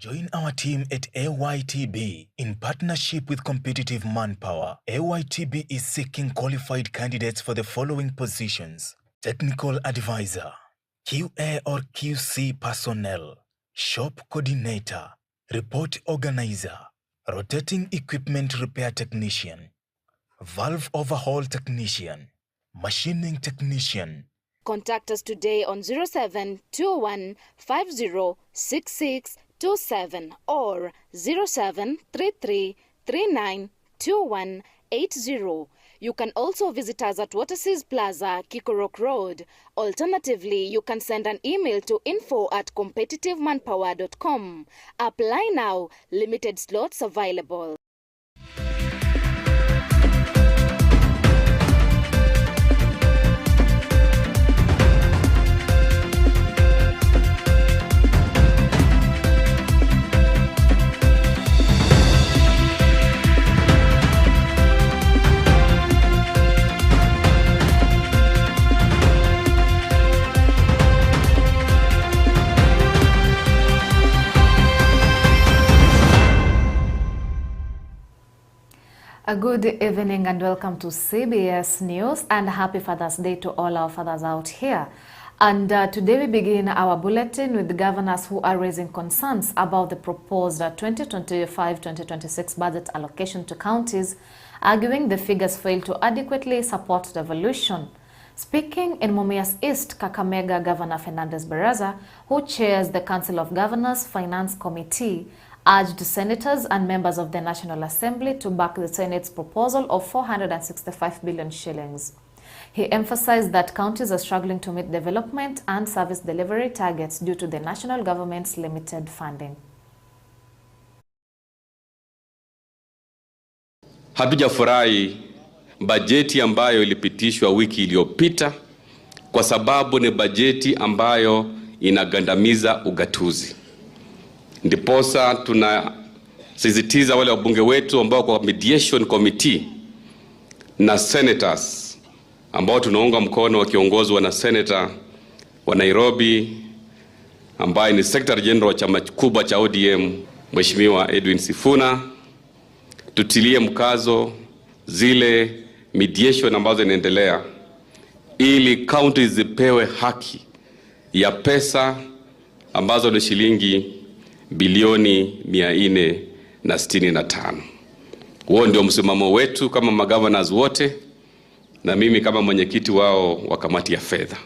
Join our team at AYTB in partnership with Competitive Manpower. AYTB is seeking qualified candidates for the following positions: Technical Advisor, QA or QC Personnel, Shop Coordinator, Report Organizer, Rotating Equipment Repair Technician, Valve Overhaul Technician, Machining Technician. Contact us today on 0721 506627 or 0733 392180. You can also visit us at Waterseas Plaza, Kikorok Road. Alternatively, you can send an email to info@competitivemanpower.com. Apply now. Limited slots available. A good evening and welcome to CBS News, and happy Father's Day to all our fathers out here. And today we begin our bulletin with the governors who are raising concerns about the proposed 2025-2026 budget allocation to counties, arguing the figures fail to adequately support devolution. Speaking in Mumias East, Kakamega Governor Fernandez Baraza, who chairs the Council of Governors Finance Committee, urged senators and members of the National Assembly to back the Senate's proposal of 465 billion shillings. He emphasized that counties are struggling to meet development and service delivery targets due to the national government's limited funding. Hatujafurahi bajeti ambayo ilipitishwa wiki iliyopita kwa sababu ni bajeti ambayo inagandamiza ugatuzi. Ndiposa tunasisitiza wale wabunge wetu ambao kwa mediation committee na senators ambao tunaunga mkono wakiongozwa na senator wa Nairobi ambaye ni Secretary General wa chama kubwa cha ODM Mheshimiwa Edwin Sifuna, tutilie mkazo zile mediation ambazo inaendelea ili counties zipewe haki ya pesa ambazo ni shilingi bilioni 465. Huo ndio msimamo wetu kama magovernors wote na mimi kama mwenyekiti wao wa kamati ya fedha.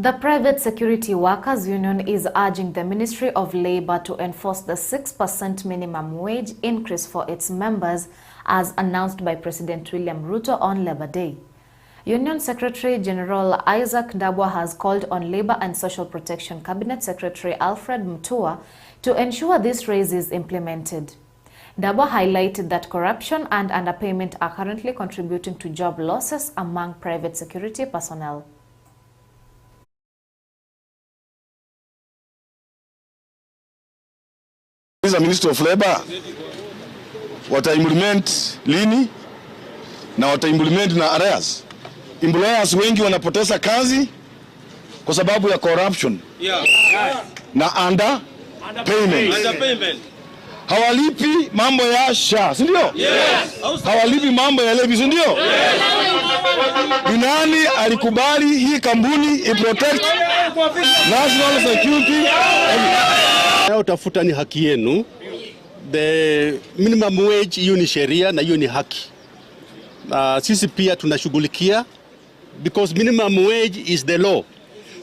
The Private Security Workers Union is urging the Ministry of Labour to enforce the 6% minimum wage increase for its members as announced by President William Ruto on Labour Day. Union Secretary General Isaac Ndabwa has called on Labour and Social Protection Cabinet Secretary Alfred Mutua to ensure this raise is implemented. Ndabwa highlighted that corruption and underpayment are currently contributing to job losses among private security personnel. The Minister of Labour wata-implement lini na wata-implement na arrears. Employers wengi wanapoteza kazi kwa sababu ya corruption na underpayment. Hawalipi mambo ya SHA, si ndio? Hawalipi mambo ya levy, si ndio? Ni nani alikubali hii kampuni iprotect national security? Utafuta ni haki yenu. The minimum wage hiyo ni sheria na hiyo ni haki. Sisi pia tunashughulikia because minimum wage is the law.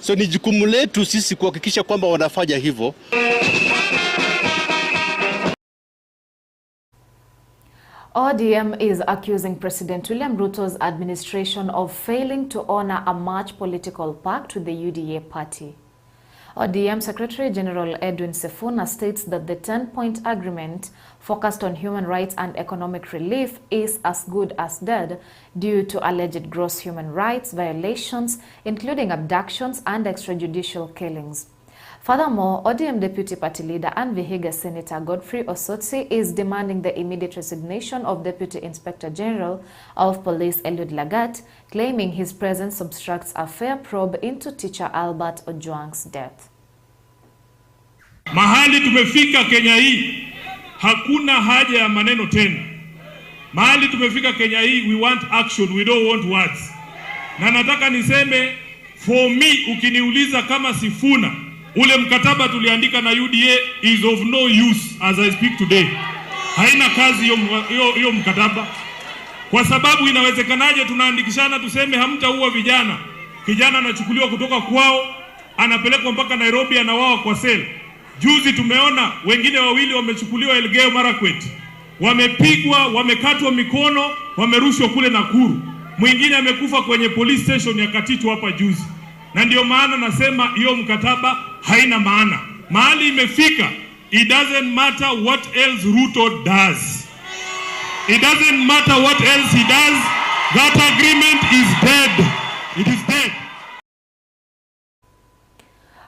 So ni jukumu letu sisi kuhakikisha kwamba wanafanya hivyo. ODM is accusing President William Ruto's administration of failing to honor a March political pact with the UDA party. ODM Secretary General Edwin Sifuna states that the 10-point agreement focused on human rights and economic relief is as good as dead due to alleged gross human rights violations, including abductions and extrajudicial killings. Furthermore, ODM Deputy Party Leader and Vihiga Senator Godfrey Osotsi is demanding the immediate resignation of Deputy Inspector General of Police Eliud Lagat, claiming his presence obstructs a fair probe into teacher Albert Ojwang's death. Mahali tumefika Kenya hii, hakuna haja ya maneno tena. Mahali tumefika Kenya hii, we want action, we don't want words. Na nataka niseme, for me, ukiniuliza kama Sifuna, ule mkataba tuliandika na UDA is of no use as I speak today. Haina kazi hiyo mkataba. Kwa sababu inawezekanaje tunaandikishana tuseme hamtaua vijana. Kijana anachukuliwa kutoka kwao, anapelekwa mpaka Nairobi, anawao kwa sel. Juzi tumeona wengine wawili wamechukuliwa Elgeyo Marakwet. Wamepigwa, wamekatwa mikono, wamerushwa kule Nakuru. Mwingine amekufa kwenye police station ya Katitu hapa juzi. Na ndio maana nasema hiyo mkataba haina maana. Mahali imefika, it doesn't matter what else Ruto does. It doesn't matter what else he does. That agreement is dead. It is dead.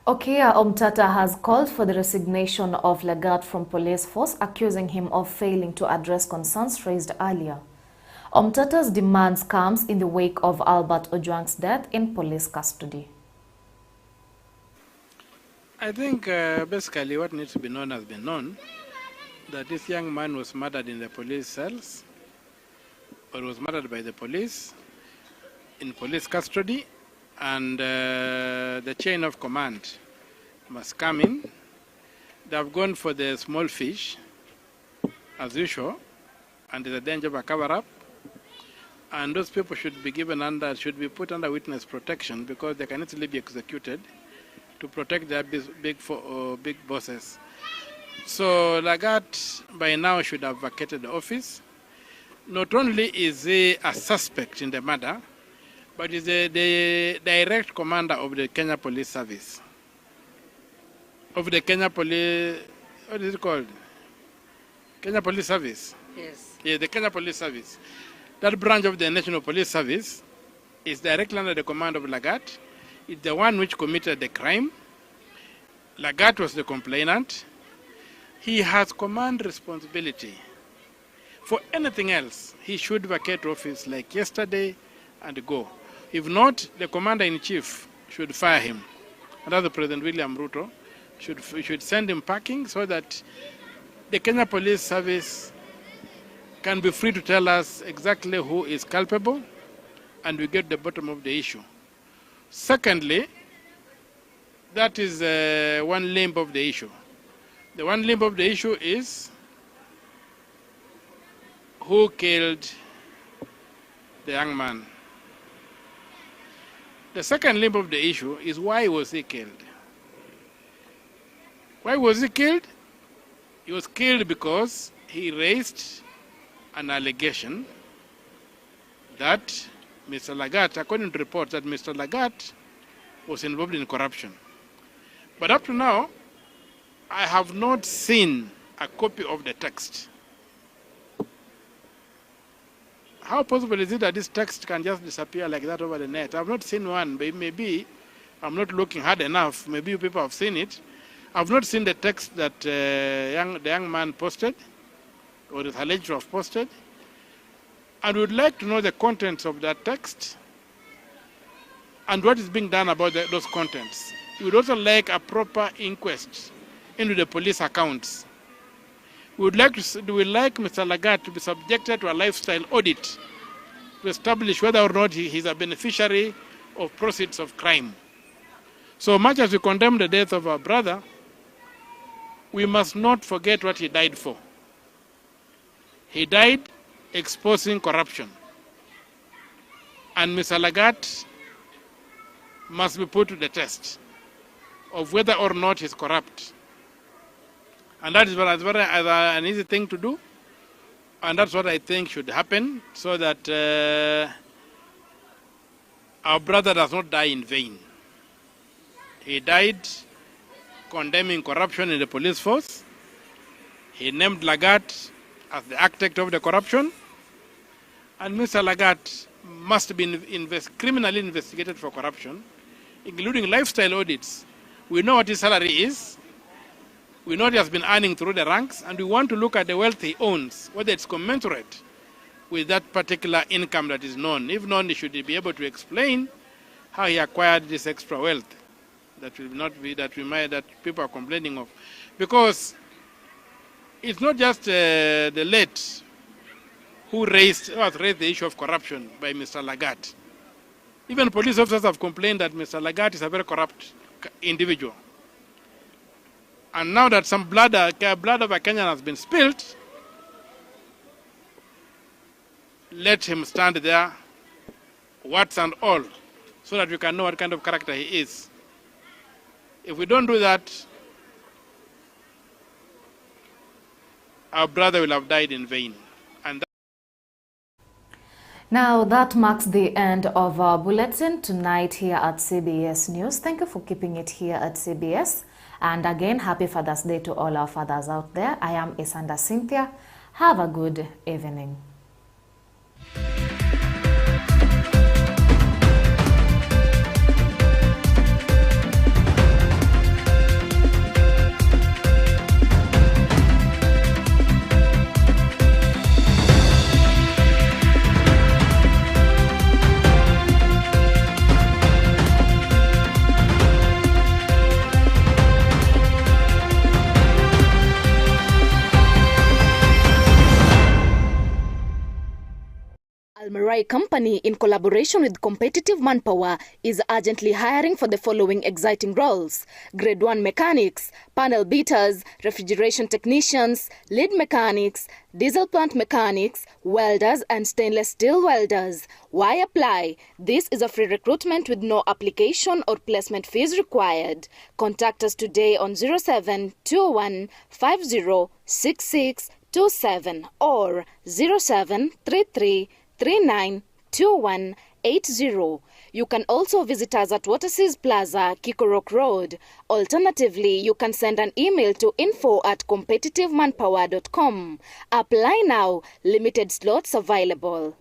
Okiya Omtata has called for the resignation of Lagat from police force, accusing him of failing to address concerns raised earlier. Omtata's demands comes in the wake of Albert Ojwang's death in police custody. I think basically what needs to be known has been known, that this young man was murdered in the police cells, or was murdered by the police in police custody, and the chain of command must come in. They have gone for the small fish, as usual, and there's a danger of a cover-up. And those people should be put under witness protection, because they can easily be executed to protect their big bosses. So Lagat by now should have vacated the office. Not only is he a suspect in the murder, but is the direct commander of the Kenya Police Service. Of the Kenya Police, what is it called? Kenya Police Service? Yes. Yeah, the Kenya Police Service. That branch of the National Police Service is directly under the command of Lagat. It's the one which committed the crime. Lagat was the complainant. He has command responsibility. For anything else, he should vacate office like yesterday and go. If not, the commander-in-chief should fire him. And that's President William Ruto should send him packing, so that the Kenya Police Service can be free to tell us exactly who is culpable, and we get the bottom of the issue. Secondly, that is one limb of the issue. The one limb of the issue is who killed the young man. The second limb of the issue is why was he killed? Why was he killed? He was killed because he raised an allegation that Mr. Lagat, according to reports, that Mr. Lagat was involved in corruption. But up to now, I have not seen a copy of the text. How possible is it that this text can just disappear like that over the net? I've not seen one, but maybe I'm not looking hard enough. Maybe you people have seen it. I've not seen the text that the young man posted, or is alleged to have posted. And would like to know the contents of that text and what is being done about those contents. We would also like a proper inquest into the police accounts. We would like Mr. Lagat to be subjected to a lifestyle audit to establish whether or not he is a beneficiary of proceeds of crime. So much as we condemn the death of our brother, we must not forget what he died for. He died exposing corruption. And Mr. Lagat must be put to the test of whether or not he's corrupt. And that is very an easy thing to do. And that's what I think should happen, so that our brother does not die in vain. He died condemning corruption in the police force. He named Lagat as the architect of the corruption. And Mr. Lagat must be criminally investigated for corruption, including lifestyle audits. We know what his salary is. We know he has been earning through the ranks, and we want to look at the wealth he owns, whether it's commensurate with that particular income that is known. If known, he should be able to explain how he acquired this extra wealth that will not be that people are complaining of, because it's not just the late who raised the issue of corruption by Mr. Lagat. Even police officers have complained that Mr. Lagat is a very corrupt individual. And now that some blood of a Kenyan has been spilled, let him stand there, warts and all, so that we can know what kind of character he is. If we don't do that, our brother will have died in vain. And now that marks the end of our bulletin tonight here at CBS News. Thank you for keeping it here at CBS. And again, happy Father's Day to all our fathers out there. I am Isanda Cynthia. Have a good evening. Almarai Company, in collaboration with Competitive Manpower, is urgently hiring for the following exciting roles: Grade 1 mechanics, panel beaters, refrigeration technicians, lead mechanics, diesel plant mechanics, welders and stainless steel welders. Why apply? This is a free recruitment with no application or placement fees required. Contact us today on 0721 506627 or 0733 392180. You can also visit us at CONCISE Plaza, Kikorok Road. Alternatively, you can send an email to info@competitivemanpower.com. Apply now. Limited slots available.